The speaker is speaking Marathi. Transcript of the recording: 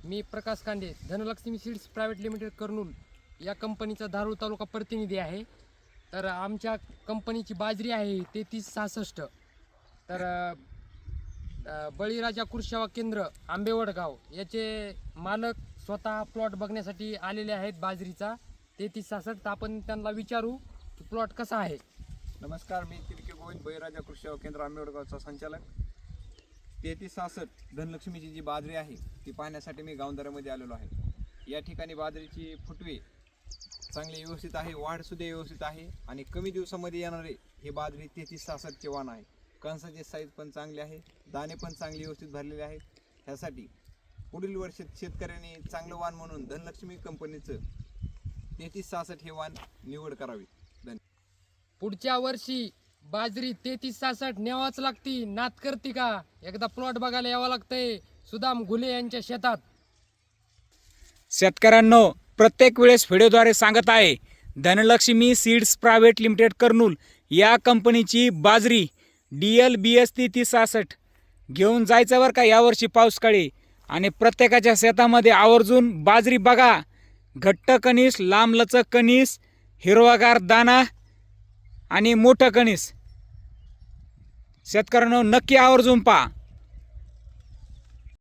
मी Prakash Kande, Dhanalakshmi seeds private limited Kurnool या कंपनीचा धारूर तालुका प्रतिनिधी आहे. तर आमच्या कंपनीची बाजरी आहे 3366. तर बळीराजा कृषी सेवा केंद्र आंबेवडगाव याचे मालक स्वतः प्लॉट बघण्यासाठी आलेले आहेत बाजरीचा 3366. तर आपण त्यांना विचारू की प्लॉट कसा आहे. नमस्कार, मी तिरके गोविंद, बळीराजा कृषी सेवा केंद्र आंबेवडगावचा संचालक. 3366 धनलक्ष्मीची जी बाजरी आहे ती पाहण्यासाठी मी गावंदऱ्यामध्ये आलेलो आहे. या ठिकाणी बाजरीची फुटवे चांगली व्यवस्थित आहे, वाढसुद्धा व्यवस्थित आहे आणि कमी दिवसामध्ये येणारे हे बाजरी 3366चे वाण आहे. कणसाचे साईज पण चांगले आहे, दाणे पण चांगले व्यवस्थित भरलेले आहेत. ह्यासाठी पुढील वर्षात शेतकऱ्यांनी चांगलं वाण म्हणून धनलक्ष्मी कंपनीचं 3366 हे वाण निवड करावी. पुढच्या वर्षी बाजरी 3366 न्यावाच लागती, नात करती का? एकदा प्लॉट बघायला यावं लागतंय सुदाम घुले यांच्या शेतात. शेतकऱ्यांनो, प्रत्येक वेळेस व्हिडिओद्वारे सांगत आहे, Dhanlaxmi seeds private limited Kurnool या कंपनीची बाजरी DL BS 3366 घेऊन जायचं बरं का. यावर्षी पाऊस काळी आणि प्रत्येकाच्या शेतामध्ये आवर्जून बाजरी बघा. घट्ट कणीस, लांबलचक कणीस, हिरवागार दाना आणि मोठं कणीस. शेतकऱ्यांनो, नक्की आवर्जून पहा.